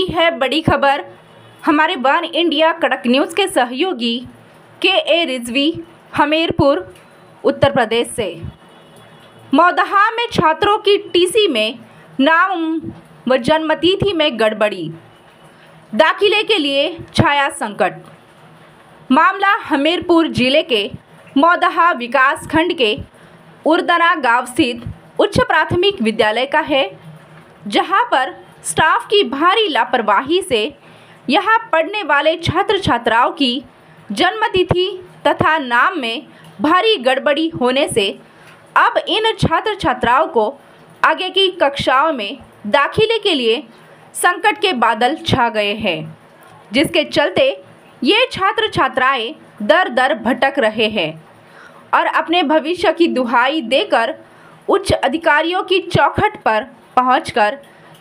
रही है बड़ी खबर हमारे वन इंडिया कड़क न्यूज़ के सहयोगी के रिजवी हमीरपुर उत्तर प्रदेश से। मौदहा में छात्रों की टीसी में नाम व जन्मतिथि में गड़बड़ी, दाखिले के लिए छाया संकट। मामला हमीरपुर जिले के मौदहा विकास खंड के उर्दना गांव स्थित उच्च प्राथमिक विद्यालय का है, जहां पर स्टाफ की भारी लापरवाही से यहां पढ़ने वाले छात्र छात्राओं की जन्मतिथि तथा नाम में भारी गड़बड़ी होने से अब इन छात्र छात्राओं को आगे की कक्षाओं में दाखिले के लिए संकट के बादल छा गए हैं, जिसके चलते ये छात्र छात्राएं दर दर भटक रहे हैं और अपने भविष्य की दुहाई देकर उच्च अधिकारियों की चौखट पर पहुंचकर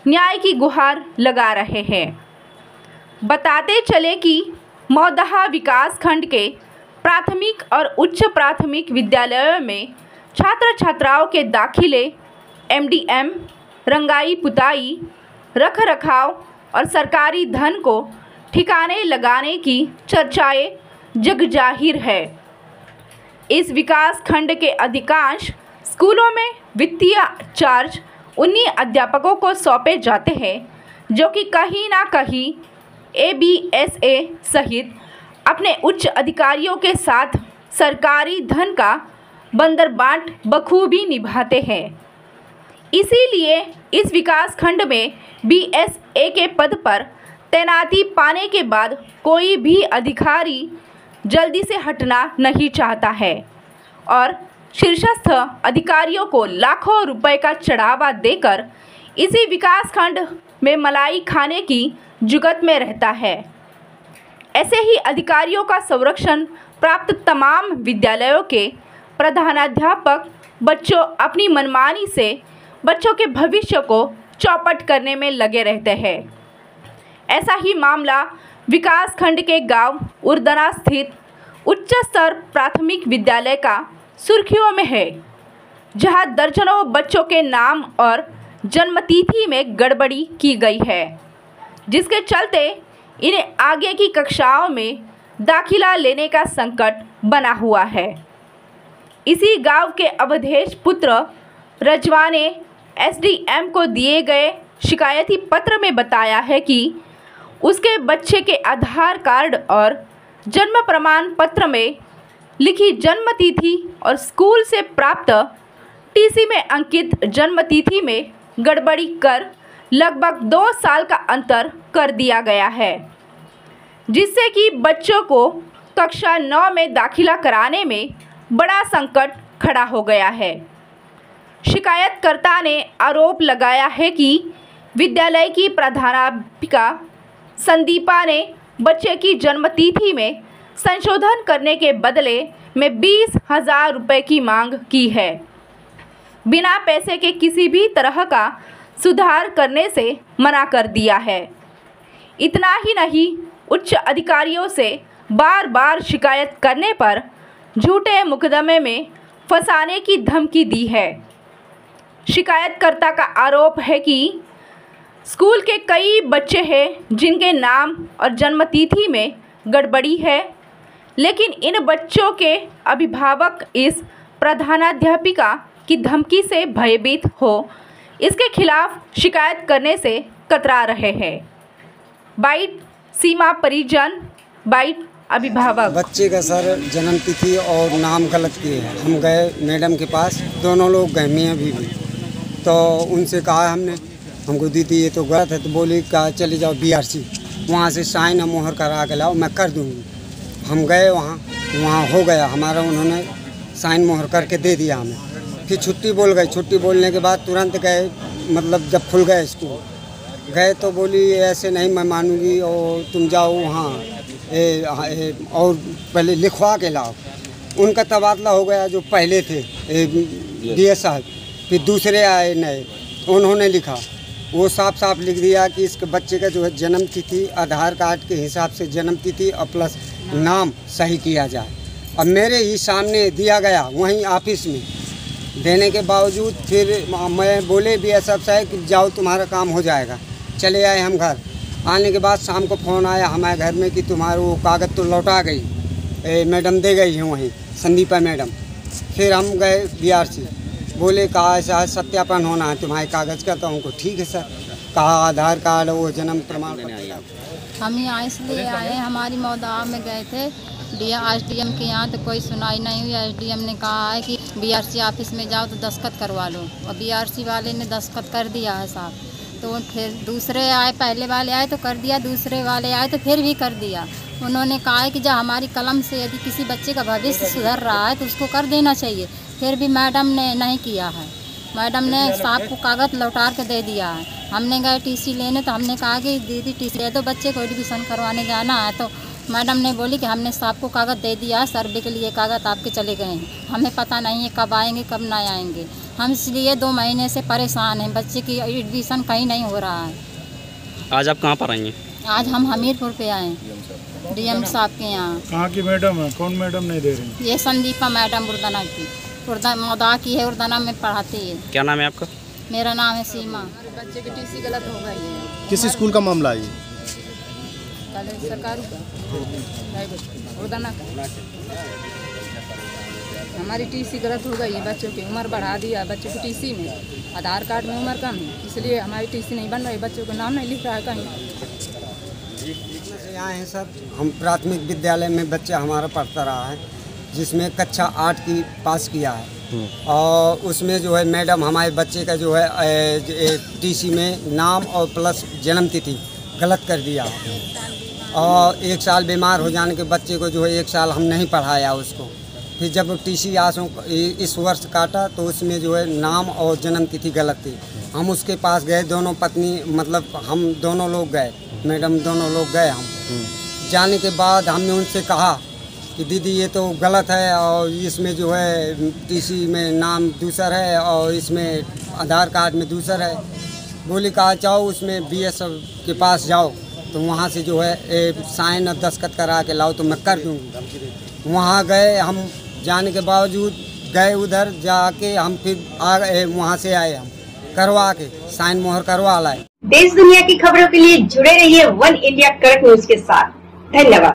न्याय की गुहार लगा रहे हैं। बताते चले कि मौदहा विकास खंड के प्राथमिक और उच्च प्राथमिक विद्यालयों में छात्र छात्राओं के दाखिले एमडीएम, रंगाई पुताई, रख रखाव और सरकारी धन को ठिकाने लगाने की चर्चाएं जगजाहिर है। इस विकास खंड के अधिकांश स्कूलों में वित्तीय चार्ज उन्हीं अध्यापकों को सौंपे जाते हैं जो कि कहीं ना कहीं एबीएसए सहित अपने उच्च अधिकारियों के साथ सरकारी धन का बंदरबाट बखूबी निभाते हैं। इसीलिए इस विकास खंड में बीएसए के पद पर तैनाती पाने के बाद कोई भी अधिकारी जल्दी से हटना नहीं चाहता है और शीर्षस्थ अधिकारियों को लाखों रुपए का चढ़ावा देकर इसी विकास खंड में मलाई खाने की जुगत में रहता है। ऐसे ही अधिकारियों का संरक्षण प्राप्त तमाम विद्यालयों के प्रधानाध्यापक बच्चों अपनी मनमानी से बच्चों के भविष्य को चौपट करने में लगे रहते हैं। ऐसा ही मामला विकास खंड के गांव उर्दना स्थित उच्च स्तर प्राथमिक विद्यालय का सुर्खियों में है, जहां दर्जनों बच्चों के नाम और जन्मतिथि में गड़बड़ी की गई है, जिसके चलते इन्हें आगे की कक्षाओं में दाखिला लेने का संकट बना हुआ है। इसी गांव के अवधेश पुत्र रजवा ने एसडीएम को दिए गए शिकायती पत्र में बताया है कि उसके बच्चे के आधार कार्ड और जन्म प्रमाण पत्र में लिखी जन्मतिथि और स्कूल से प्राप्त टीसी में अंकित जन्मतिथि में गड़बड़ी कर लगभग 2 साल का अंतर कर दिया गया है, जिससे कि बच्चों को कक्षा 9 में दाखिला कराने में बड़ा संकट खड़ा हो गया है। शिकायतकर्ता ने आरोप लगाया है कि विद्यालय की प्रधानाध्यापिका संदीपा ने बच्चे की जन्मतिथि में संशोधन करने के बदले में 20,000 रुपये की मांग की है, बिना पैसे के किसी भी तरह का सुधार करने से मना कर दिया है। इतना ही नहीं, उच्च अधिकारियों से बार बार शिकायत करने पर झूठे मुकदमे में फंसाने की धमकी दी है। शिकायतकर्ता का आरोप है कि स्कूल के कई बच्चे हैं जिनके नाम और जन्मतिथि में गड़बड़ी है, लेकिन इन बच्चों के अभिभावक इस प्रधानाध्यापिका की धमकी से भयभीत हो इसके खिलाफ शिकायत करने से कतरा रहे हैं। बाइट सीमा परिजन, बाइट अभिभावक। बच्चे का सर जन्मतिथि और नाम गलत किए हैं। हम गए मैडम के पास, दोनों लोग गए, मियाँ बीवी, तो उनसे कहा हमने, हमको दीदी ये तो गलत है, तो बोली कहा चले जाओ बीआरसी, वहाँ से साइन और मोहर करा के लाओ, मैं कर दूँगी। हम गए वहाँ हो गया हमारा, उन्होंने साइन मोहर करके दे दिया हमें। फिर छुट्टी बोल गई, छुट्टी बोलने के बाद तुरंत गए, मतलब जब खुल गए स्कूल गए तो बोली ऐसे नहीं मैं मानूंगी और तुम जाओ वहाँ और पहले लिखवा के लाओ। उनका तबादला हो गया, जो पहले थे डीएस साहब, फिर दूसरे आए नए, उन्होंने लिखा, वो साफ साफ लिख दिया कि इसके बच्चे का जो है जन्मतिथि आधार कार्ड के हिसाब से जन्मतिथि और प्लस नाम सही किया जाए। और मेरे ही सामने दिया गया, वहीं ऑफिस में देने के बावजूद फिर मैं बोले बीएसएफ साहब कि जाओ तुम्हारा काम हो जाएगा। चले आए हम घर, आने के बाद शाम को फ़ोन आया हमारे घर में कि तुम्हारे वो कागज़ तो लौटा गई, मैडम दे गई है वहीं संदीपा मैडम। फिर हम गए BRC, बोले कहा ऐसा सत्यापन होना है तुम्हारे कागज़ का। तो हमको ठीक है सर, कहा आधार कार्ड वो जन्म प्रमाण पत्र। हम यहाँ इसलिए आए, हमारी मौदा में गए थे SDM के यहाँ, तो कोई सुनाई नहीं हुई। SDM ने कहा है कि BRC ऑफिस में जाओ तो दस्तखत करवा लो, और BRC वाले ने दस्तखत कर दिया है साहब। तो फिर दूसरे आए, पहले वाले आए तो कर दिया, दूसरे वाले आए तो फिर भी कर दिया। उन्होंने कहा है कि जब हमारी कलम से यदि किसी बच्चे का भविष्य सुधर रहा है तो उसको कर देना चाहिए। फिर भी मैडम ने नहीं किया है, मैडम ने साहब को कागज़ लौटा के दे दिया है। हमने गए TC लेने, तो हमने कहा कि दीदी TC दे दो, बच्चे को एडमिशन करवाने जाना है। तो मैडम ने बोली कि हमने साहब को कागज़ दे दिया, सर्वे के लिए कागज़ आपके चले गए हैं, हमें पता नहीं है कब आएंगे कब ना आएंगे। हम इसलिए 2 महीने से परेशान हैं, बच्चे की एडमिशन कहीं नहीं हो रहा है। आज आप कहाँ पर आई हैं? आज हम हमीरपुर पे आए, DM साहब के यहाँ। कहाँ की मैडम है? कौन मैडम नहीं दे रही? ये संदीपा मैडम उर्दना की, मौदा की है, उर्दना में पढ़ाती है। क्या नाम है आपका? मेरा नाम है सीमा। बच्चे की TC गलत हो गई है। किस स्कूल का मामला है? सरकारी का उर्दना का। हमारी TC गलत हो गई है, बच्चों की उम्र बढ़ा दिया, बच्चों की TC में आधार कार्ड में उम्र कम है, इसलिए हमारी TC नहीं बन रही, बच्चों का नाम नहीं लिख रहा है कहीं। यहाँ है सर, हम प्राथमिक विद्यालय में बच्चा हमारा पढ़ता रहा है, जिसमें कक्षा 8 की पास किया है। और उसमें जो है मैडम हमारे बच्चे का जो है TC में नाम और प्लस जन्म तिथि गलत कर दिया। और 1 साल बीमार हो जाने के बच्चे को जो है 1 साल हम नहीं पढ़ाया उसको। फिर जब TC इस वर्ष काटा तो उसमें जो है नाम और जन्म तिथि गलत थी। हम उसके पास गए, दोनों पत्नी मतलब हम दोनों लोग गए, मैडम दोनों लोग गए। हम जाने के बाद हमने उनसे कहा कि दीदी ये तो गलत है, और इसमें जो है TC में नाम दूसरा है और इसमें आधार कार्ड में दूसरा है। बोली कहा जाओ उसमें BS के पास जाओ, तो वहाँ से जो है साइन और दस्तखत करा के लाओ तो मैं कर दूँगी। वहाँ गए, हम जाने के बावजूद गए उधर जाके हम फिर आ गए, वहाँ से आए हम करवा के साइन मोहर करवा लाए। देश दुनिया की खबरों के लिए जुड़े रहिए वन इंडिया कड़क न्यूज के साथ। धन्यवाद।